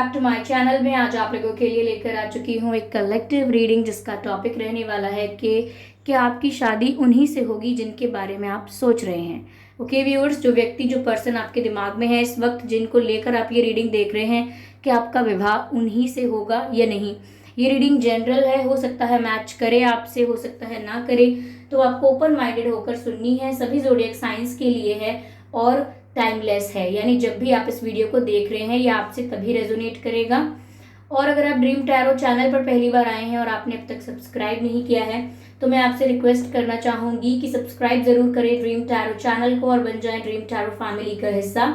Back to my channel में आज आप लोगों के लिए लेकर आ चुकी हूँ एक कलेक्टिव रीडिंग जिसका टॉपिक रहने वाला है कि आपकी शादी उन्हीं से होगी जिनके बारे में आप सोच रहे हैं। ओके व्यूअर्स, जो व्यक्ति जो पर्सन आपके दिमाग में है इस वक्त, जिनको लेकर आप ये रीडिंग देख रहे हैं कि आपका विवाह उन्हीं से होगा या नहीं। ये रीडिंग जनरल है, हो सकता है मैच करे आपसे, हो सकता है ना करे, तो आपको ओपन माइंडेड होकर सुननी है। सभी ज़ोडिएक साइंस के लिए है और टाइमलेस है, यानी जब भी आप इस वीडियो को देख रहे हैं ये आपसे तभी रेजोनेट करेगा। और अगर आप ड्रीम टैरो चैनल पर पहली बार आए हैं और आपने अब तक सब्सक्राइब नहीं किया है तो मैं आपसे रिक्वेस्ट करना चाहूंगी कि सब्सक्राइब जरूर करें ड्रीम टैरो चैनल को और बन जाएं ड्रीम टैरो फैमिली का हिस्सा।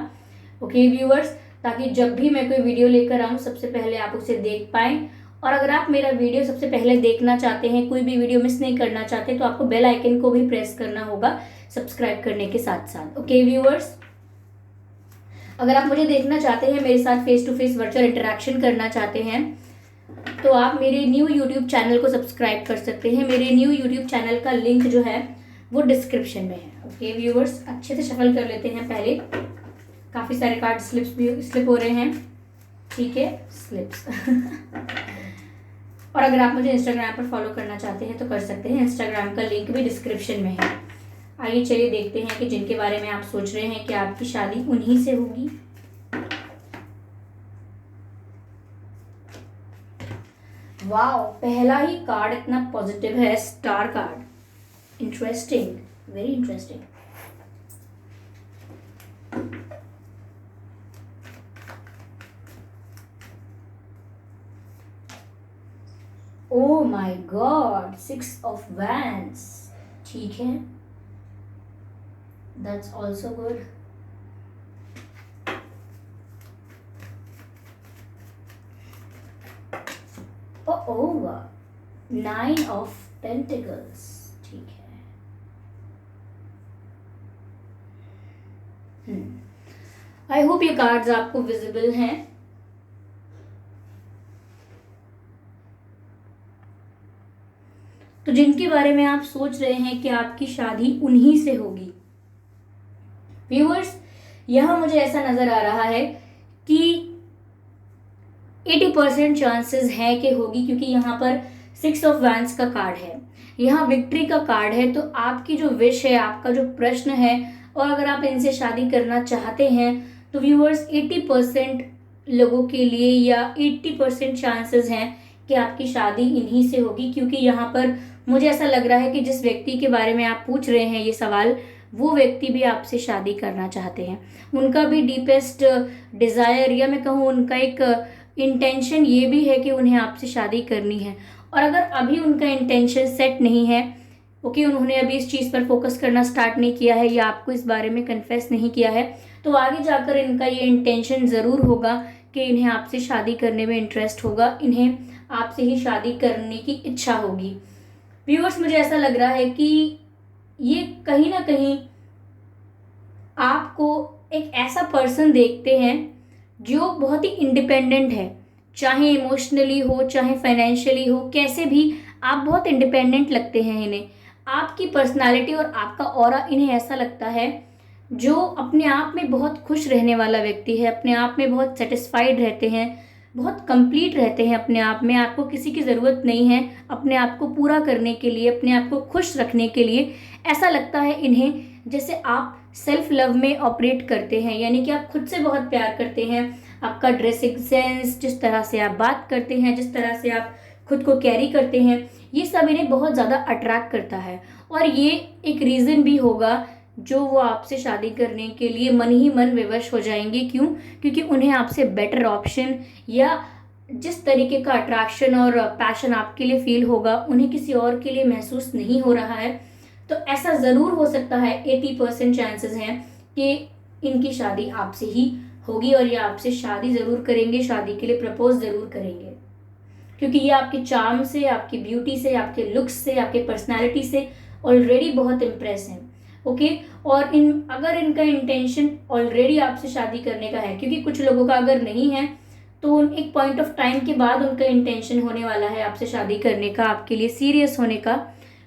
ओके व्यूअर्स, ताकि जब भी मैं कोई वीडियो लेकर आऊँ सबसे पहले आप उसे देख पाएं। और अगर आप मेरा वीडियो सबसे पहले देखना चाहते हैं, कोई भी वीडियो मिस नहीं करना चाहते, तो आपको बेल आइकन को भी प्रेस करना होगा सब्सक्राइब करने के साथ साथ। ओके व्यूअर्स, अगर आप मुझे देखना चाहते हैं, मेरे साथ face to face virtual interaction करना चाहते हैं, तो आप मेरे न्यू यूट्यूब चैनल को सब्सक्राइब कर सकते हैं। मेरे न्यू यूट्यूब चैनल का लिंक जो है वो डिस्क्रिप्शन में है। ओके व्यूअर्स, अच्छे से शफल कर लेते हैं पहले। काफ़ी सारे कार्ड स्लिप हो रहे हैं, ठीक है, स्लिप्स और अगर आप मुझे इंस्टाग्राम पर फॉलो करना चाहते हैं तो कर सकते हैं, इंस्टाग्राम का लिंक भी डिस्क्रिप्शन में है। आइए चलिए देखते हैं कि जिनके बारे में आप सोच रहे हैं कि आपकी शादी उन्हीं से होगी। वाओ, पहला ही कार्ड इतना पॉजिटिव है, star card. Interesting, very interesting. Oh my God, 6 of wands, ठीक है, that's also good. Oh, 9 of Pentacles, ठीक है। आई होप ये कार्ड्स आपको विजिबल हैं। तो जिनके बारे में आप सोच रहे हैं कि आपकी शादी उन्हीं से होगी, व्यूअर्स, यह मुझे ऐसा नजर आ रहा है कि 80% चांसेस है कि होगी, क्योंकि यहाँ पर 6 ऑफ वैंड्स का कार्ड है, यहाँ विक्ट्री का कार्ड है। तो आपकी जो विश है, आपका जो प्रश्न है, और अगर आप इनसे शादी करना चाहते हैं तो व्यूअर्स 80% लोगों के लिए या 80% चांसेस हैं कि आपकी शादी इन्हीं से होगी। क्योंकि यहाँ पर मुझे ऐसा लग रहा है कि जिस व्यक्ति के बारे में आप पूछ रहे हैं ये सवाल, वो व्यक्ति भी आपसे शादी करना चाहते हैं। उनका भी डीपेस्ट डिज़ायर, या मैं कहूँ उनका एक इंटेंशन ये भी है कि उन्हें आपसे शादी करनी है। और अगर अभी उनका इंटेंशन सेट नहीं है, ओके, उन्होंने अभी इस चीज़ पर फोकस करना स्टार्ट नहीं किया है या आपको इस बारे में कन्फेस नहीं किया है, तो आगे जाकर इनका ये इंटेंशन ज़रूर होगा कि इन्हें आपसे शादी करने में इंटरेस्ट होगा, इन्हें आपसे ही शादी करने की इच्छा होगी। व्यूअर्स, मुझे ऐसा लग रहा है कि ये कहीं ना कहीं आपको एक ऐसा पर्सन देखते हैं जो बहुत ही इंडिपेंडेंट है, चाहे इमोशनली हो चाहे फाइनेंशियली हो, कैसे भी आप बहुत इंडिपेंडेंट लगते हैं इन्हें। आपकी पर्सनालिटी और आपका ऑरा इन्हें ऐसा लगता है जो अपने आप में बहुत खुश रहने वाला व्यक्ति है, अपने आप में बहुत सेटिस्फाइड रहते हैं, बहुत कंप्लीट रहते हैं अपने आप में। आपको किसी की ज़रूरत नहीं है अपने आप को पूरा करने के लिए, अपने आप को खुश रखने के लिए। ऐसा लगता है इन्हें जैसे आप सेल्फ लव में ऑपरेट करते हैं, यानी कि आप खुद से बहुत प्यार करते हैं। आपका ड्रेसिंग सेंस, जिस तरह से आप बात करते हैं, जिस तरह से आप खुद को कैरी करते हैं, ये सब इन्हें बहुत ज़्यादा अट्रैक्ट करता है। और ये एक रीज़न भी होगा जो वो आपसे शादी करने के लिए मन ही मन विवश हो जाएंगे। क्यों? क्योंकि उन्हें आपसे बेटर ऑप्शन या जिस तरीके का अट्रैक्शन और पैशन आपके लिए फील होगा, उन्हें किसी और के लिए महसूस नहीं हो रहा है। तो ऐसा ज़रूर हो सकता है, 80% चांसेस हैं कि इनकी शादी आपसे ही होगी और ये आपसे शादी ज़रूर करेंगे, शादी के लिए प्रपोज ज़रूर करेंगे, क्योंकि ये आपके चार्म से, आपकी ब्यूटी से, आपके लुक्स से, आपके पर्सनालिटी से ऑलरेडी बहुत इम्प्रेस हैं। ओके, और अगर इनका इंटेंशन ऑलरेडी आपसे शादी करने का है, क्योंकि कुछ लोगों का अगर नहीं है तो एक पॉइंट ऑफ टाइम के बाद उनका इंटेंशन होने वाला है आपसे शादी करने का, आपके लिए सीरियस होने का।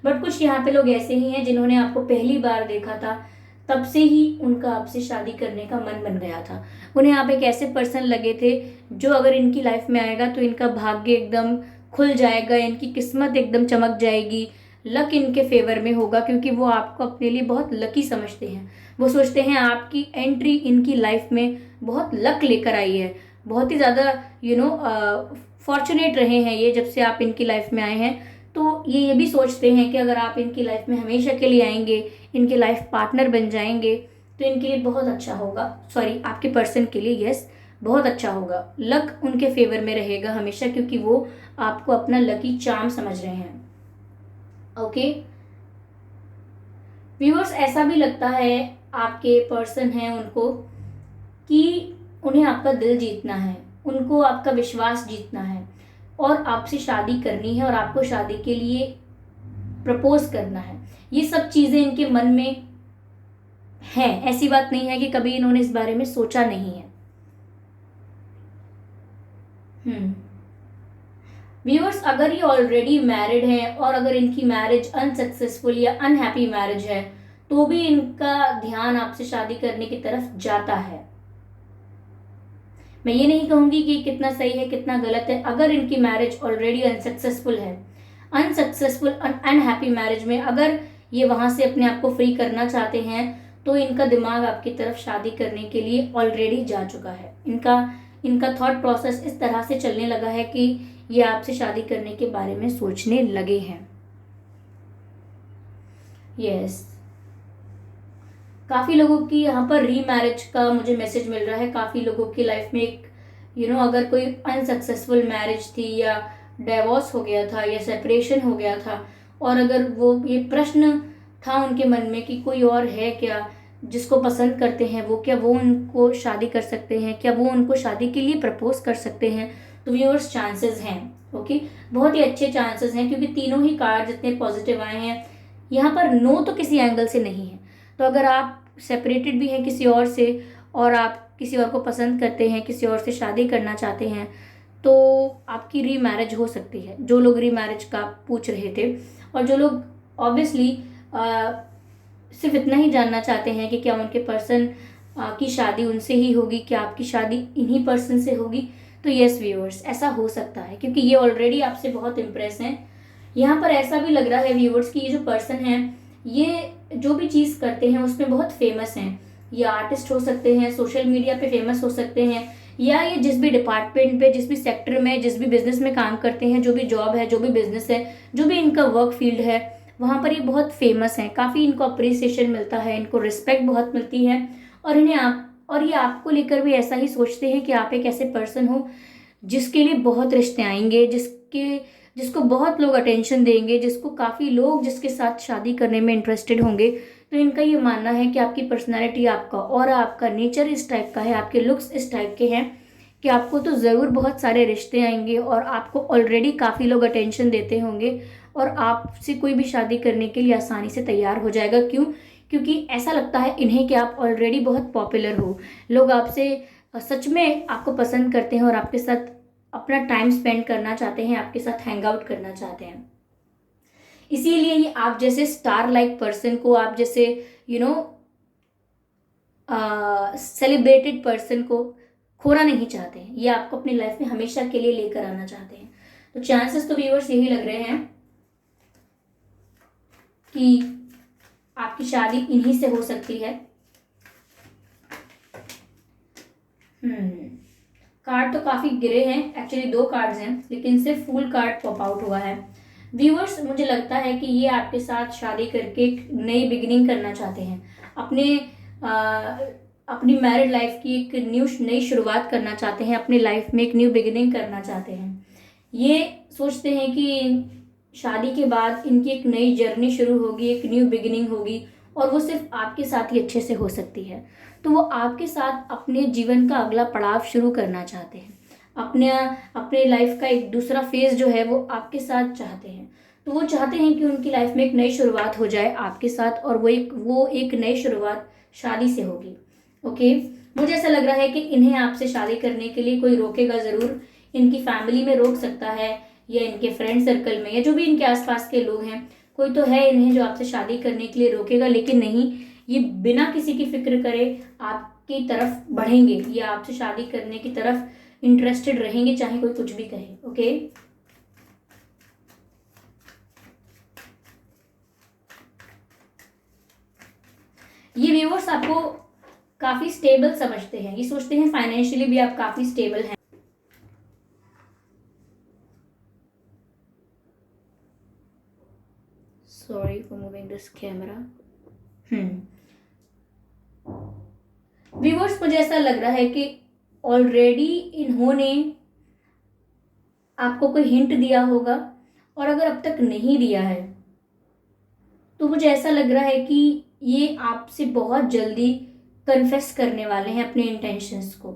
बट कुछ यहाँ पे लोग ऐसे ही हैं जिन्होंने आपको पहली बार देखा था तब से ही उनका आपसे शादी करने का मन बन गया था। उन्हें आप एक ऐसे पर्सन लगे थे जो अगर इनकी लाइफ में आएगा तो इनका भाग्य एकदम खुल जाएगा, इनकी किस्मत एकदम चमक जाएगी, लक इनके फेवर में होगा, क्योंकि वो आपको अपने लिए बहुत लकी समझते हैं। वो सोचते हैं आपकी एंट्री इनकी लाइफ में बहुत लक लेकर आई है, बहुत ही ज़्यादा फॉर्चुनेट रहे हैं ये जब से आप इनकी लाइफ में आए हैं। तो ये भी सोचते हैं कि अगर आप इनकी लाइफ में हमेशा के लिए आएंगे, इनके लाइफ पार्टनर बन जाएंगे, तो इनके लिए बहुत अच्छा होगा। सॉरी, आपके पर्सन के लिए यस, बहुत अच्छा होगा, लक उनके फेवर में रहेगा हमेशा, क्योंकि वो आपको अपना लकी चार्म समझ रहे हैं। ओके व्यूअर्स, ऐसा भी लगता है आपके पर्सन हैं उनको कि उन्हें आपका दिल जीतना है, उनको आपका विश्वास जीतना है और आपसे शादी करनी है और आपको शादी के लिए प्रपोज करना है। ये सब चीज़ें इनके मन में हैं, ऐसी बात नहीं है कि कभी इन्होंने इस बारे में सोचा नहीं है। व्यूअर्स, अगर ये ऑलरेडी मैरिड हैं और अगर इनकी मैरिज अनसक्सेसफुल या अनहैप्पी मैरिज है तो भी इनका ध्यान आपसे शादी करने की तरफ जाता है। मैं ये नहीं कहूंगी कि कितना सही है कितना गलत है। अगर इनकी मैरिज ऑलरेडी अनसक्सेसफुल है, अनसक्सेसफुल अनहैप्पी मैरिज में अगर ये वहां से अपने आप को फ्री करना चाहते हैं तो इनका दिमाग आपकी तरफ शादी करने के लिए ऑलरेडी जा चुका है। इनका थॉट प्रोसेस इस तरह से चलने लगा है कि ये आपसे शादी करने के बारे में सोचने लगे हैं। यस, काफ़ी लोगों की यहाँ पर रीमैरिज का मुझे मैसेज मिल रहा है। काफ़ी लोगों की लाइफ में एक अगर कोई अनसक्सेसफुल मैरिज थी या डिवोर्स हो गया था या सेपरेशन हो गया था और अगर वो ये प्रश्न था उनके मन में कि कोई और है क्या जिसको पसंद करते हैं वो, क्या वो उनको शादी कर सकते हैं, क्या वो उनको शादी के लिए प्रपोज कर सकते हैं, तो व्यूअर्स चांसेस हैं। ओके, बहुत ही अच्छे चांसेस हैं क्योंकि तीनों ही कार्ड जितने पॉजिटिव आए हैं यहाँ पर नो तो किसी एंगल से नहीं है। तो अगर आप सेपरेटेड भी हैं किसी और से और आप किसी और को पसंद करते हैं, किसी और से शादी करना चाहते हैं, तो आपकी रीमैरिज हो सकती है। जो लोग रीमैरिज का पूछ रहे थे और जो लोग ऑब्वियसली सिर्फ इतना ही जानना चाहते हैं कि क्या उनके पर्सन की शादी उनसे ही होगी, क्या आपकी शादी इन्हीं पर्सन से होगी, तो यस व्यूअर्स, ऐसा हो सकता है क्योंकि ये ऑलरेडी आपसे बहुत इम्प्रेस हैं। यहाँ पर ऐसा भी लग रहा है व्यूअर्स कि ये जो पर्सन है ये जो भी चीज़ करते हैं उसमें बहुत फेमस हैं। ये आर्टिस्ट हो सकते हैं, सोशल मीडिया पे फेमस हो सकते हैं, या ये जिस भी डिपार्टमेंट पे, जिस भी सेक्टर में, जिस भी बिजनेस में काम करते हैं, जो भी जॉब है, जो भी बिजनेस है, जो भी इनका वर्क फील्ड है, वहाँ पर ये बहुत फेमस हैं। काफ़ी इनको अप्रिसिएशन मिलता है, इनको रिस्पेक्ट बहुत मिलती है और ये आपको लेकर भी ऐसा ही सोचते हैं कि आप एक ऐसे पर्सन हो जिसके लिए बहुत रिश्ते आएंगे, जिसको बहुत लोग अटेंशन देंगे, जिसको काफ़ी लोग जिसके साथ शादी करने में इंटरेस्टेड होंगे। तो इनका ये मानना है कि आपकी पर्सनैलिटी, आपका ऑरा, आपका नेचर इस टाइप का है, आपके लुक्स इस टाइप के हैं कि आपको तो ज़रूर बहुत सारे रिश्ते आएंगे और आपको ऑलरेडी काफ़ी लोग अटेंशन देते होंगे और आपसे कोई भी शादी करने के लिए आसानी से तैयार हो जाएगा। क्यों? क्योंकि ऐसा लगता है इन्हें कि आप ऑलरेडी बहुत पॉपुलर हो, लोग आपसे सच में आपको पसंद करते हैं और आपके साथ अपना टाइम स्पेंड करना चाहते हैं, आपके साथ हैंग आउट करना चाहते हैं। इसीलिए ये आप जैसे स्टार लाइक पर्सन को, आप जैसे सेलिब्रेटेड पर्सन को खोना नहीं चाहते हैं। ये आपको अपनी लाइफ में हमेशा के लिए लेकर आना चाहते हैं। तो चांसेस तो व्यूअर्स यही लग रहे हैं कि आपकी शादी इन्हीं से हो सकती है। कार्ड तो काफ़ी गिरे हैं, एक्चुअली 2 कार्ड्स हैं लेकिन सिर्फ फुल कार्ड पॉप आउट हुआ है। व्यूअर्स, मुझे लगता है कि ये आपके साथ शादी करके एक नई बिगिनिंग करना चाहते हैं, अपनी मैरिड लाइफ की एक नई शुरुआत करना चाहते हैं, अपनी लाइफ में एक न्यू बिगिनिंग करना चाहते हैं। ये सोचते हैं कि शादी के बाद इनकी एक नई जर्नी शुरू होगी, एक न्यू बिगिनिंग होगी और वो सिर्फ आपके साथ ही अच्छे से हो सकती है। तो वो आपके साथ अपने जीवन का अगला पड़ाव शुरू करना चाहते हैं, अपने लाइफ का एक दूसरा फेज जो है वो आपके साथ चाहते हैं। तो वो चाहते हैं कि उनकी लाइफ में एक नई शुरुआत हो जाए आपके साथ और वो एक नई शुरुआत शादी से होगी। ओके, मुझे ऐसा लग रहा है कि इन्हें आपसे शादी करने के लिए कोई रोकेगा ज़रूर। इनकी फैमिली में रोक सकता है या इनके फ्रेंड सर्कल में या जो भी इनके आसपास के लोग हैं, कोई तो है इन्हें जो आपसे शादी करने के लिए रोकेगा, लेकिन नहीं, ये बिना किसी की फिक्र करे आपकी तरफ बढ़ेंगे, ये आपसे शादी करने की तरफ इंटरेस्टेड रहेंगे, चाहे कोई कुछ भी कहे। ओके, ये व्यूअर्स आपको काफी स्टेबल समझते हैं, ये सोचते हैं फाइनेंशियली भी आप काफी स्टेबल हैं। Sorry for moving this camera. Viewers, मुझे ऐसा लग रहा है कि ऑलरेडी इन्होंने आपको कोई हिंट दिया होगा, और अगर अब तक नहीं दिया है तो मुझे ऐसा लग रहा है कि ये आपसे बहुत जल्दी कन्फेस करने वाले हैं अपने इंटेंशंस को,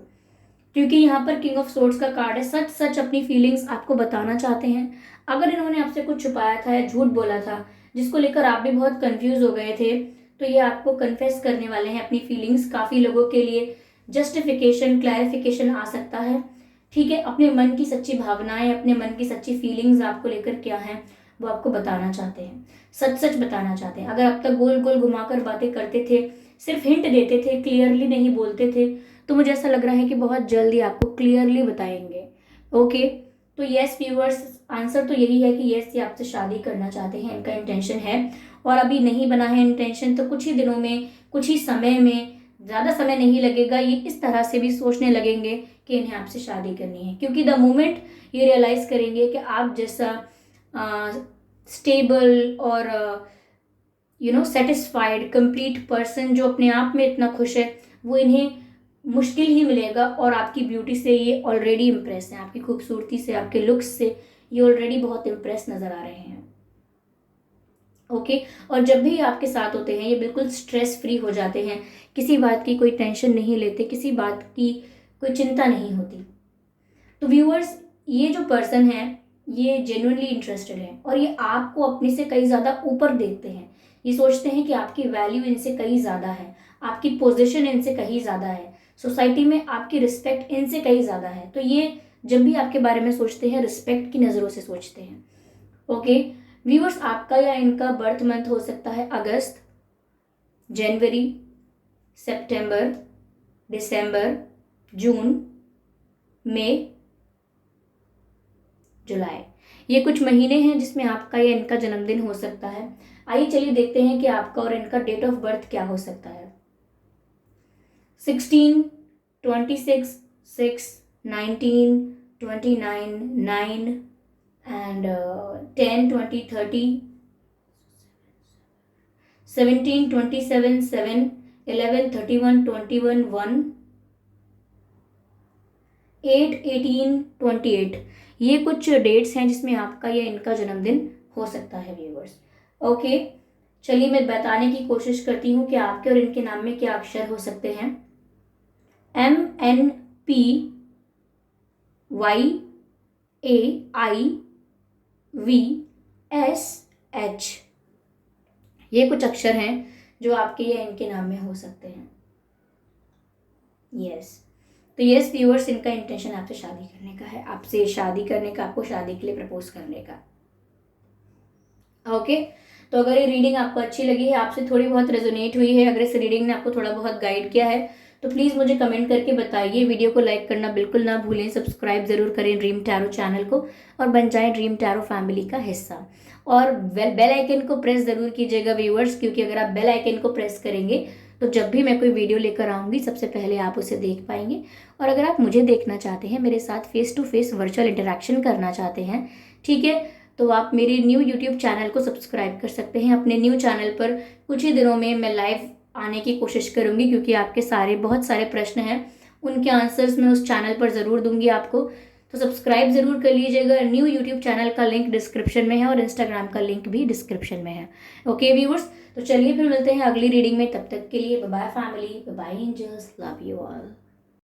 क्योंकि यहाँ पर किंग ऑफ सोर्ड्स का कार्ड है। सच सच अपनी फीलिंग्स आपको बताना चाहते हैं। अगर इन्होंने आपसे कुछ छुपाया था या झूठ बोला था जिसको लेकर आप भी बहुत कंफ्यूज हो गए थे, तो ये आपको कन्फेस करने वाले हैं अपनी फीलिंग्स। काफ़ी लोगों के लिए जस्टिफिकेशन, क्लैरिफिकेशन आ सकता है। ठीक है, अपने मन की सच्ची भावनाएं, अपने मन की सच्ची फीलिंग्स आपको लेकर क्या हैं वो आपको बताना चाहते हैं, सच सच बताना चाहते हैं। अगर अब तक गोल गोल घुमाकर बातें करते थे, सिर्फ हिंट देते थे, क्लियरली नहीं बोलते थे, तो मुझे ऐसा लग रहा है कि बहुत जल्दी आपको क्लियरली बताएंगे। ओके, तो यस व्यूअर्स, आंसर तो यही है कि यस, ये आपसे शादी करना चाहते हैं, इनका इंटेंशन है। और अभी नहीं बना है इंटेंशन तो कुछ ही दिनों में, कुछ ही समय में, ज़्यादा समय नहीं लगेगा, ये इस तरह से भी सोचने लगेंगे कि इन्हें आपसे शादी करनी है। क्योंकि द मोमेंट ये रियलाइज़ करेंगे कि आप जैसा स्टेबल और सेटिस्फाइड कंप्लीट पर्सन जो अपने आप में इतना खुश है, वो इन्हें मुश्किल ही मिलेगा। और आपकी ब्यूटी से ये ऑलरेडी इम्प्रेस हैं, आपकी खूबसूरती से, आपके लुक्स से ये ऑलरेडी बहुत इम्प्रेस नज़र आ रहे हैं। ओके, और जब भी आपके साथ होते हैं ये बिल्कुल स्ट्रेस फ्री हो जाते हैं, किसी बात की कोई टेंशन नहीं लेते, किसी बात की कोई चिंता नहीं होती। तो व्यूअर्स, ये जो पर्सन है ये जेन्युइनली इंटरेस्टेड है, और ये आपको अपने से कई ज़्यादा ऊपर देखते हैं। ये सोचते हैं कि आपकी वैल्यू इनसे कहीं ज़्यादा है, आपकी पोजीशन इनसे कहीं ज़्यादा है, सोसाइटी में आपकी रिस्पेक्ट इनसे कहीं ज़्यादा है। तो ये जब भी आपके बारे में सोचते हैं रिस्पेक्ट की नज़रों से सोचते हैं। ओके व्यूअर्स, आपका या इनका बर्थ मंथ हो सकता है अगस्त, जनवरी, सितंबर, दिसंबर, जून, मई, जुलाई। ये कुछ महीने हैं जिसमें आपका या इनका जन्मदिन हो सकता है। आइए चलिए देखते हैं कि आपका और इनका डेट ऑफ बर्थ क्या हो सकता है। 16, 26, 6, 19, 29, 9 and 10, 20, 30, 17, 27, 7, 11, 31, 21, 1, 8, 18, 28। ये कुछ डेट्स हैं जिसमें आपका या इनका जन्मदिन हो सकता है व्यूअर्स। ओके, चलिए मैं बताने की कोशिश करती हूँ कि आपके और इनके नाम में क्या अक्षर हो सकते हैं। MNP YAIVSH, ये कुछ अक्षर हैं जो आपके या इनके नाम में हो सकते हैं। यस, तो यस व्यूअर्स, इनका इंटेंशन आपसे शादी करने का है, आपसे शादी करने का, आपको शादी के लिए प्रपोज करने का। ओके, तो अगर ये रीडिंग आपको अच्छी लगी है, आपसे थोड़ी बहुत रेजोनेट हुई है, अगर इस रीडिंग ने आपको थोड़ा बहुत गाइड किया है, तो प्लीज़ मुझे कमेंट करके बताइए। वीडियो को लाइक करना बिल्कुल ना भूलें, सब्सक्राइब जरूर करें ड्रीम टैरो चैनल को, और बन जाएं ड्रीम टैरो फैमिली का हिस्सा। और बेल आइकन को प्रेस जरूर कीजिएगा व्यूअर्स, क्योंकि अगर आप बेल आइकन को प्रेस करेंगे तो जब भी मैं कोई वीडियो लेकर आऊँगी सबसे पहले आप उसे देख पाएंगे। और अगर आप मुझे देखना चाहते हैं, मेरे साथ face to face virtual interaction करना चाहते हैं, ठीक है, तो आप मेरे न्यू यूट्यूब चैनल को सब्सक्राइब कर सकते हैं। अपने न्यू चैनल पर कुछ ही दिनों में मैं लाइव आने की कोशिश करूंगी, क्योंकि आपके बहुत सारे प्रश्न हैं, उनके आंसर्स मैं उस चैनल पर ज़रूर दूंगी आपको। तो सब्सक्राइब ज़रूर कर लीजिएगा। न्यू यूट्यूब चैनल का लिंक डिस्क्रिप्शन में है और इंस्टाग्राम का लिंक भी डिस्क्रिप्शन में है। ओके व्यूअर्स, तो चलिए फिर मिलते हैं अगली रीडिंग में। तब तक के लिए bye bye family, bye bye angels, love you all.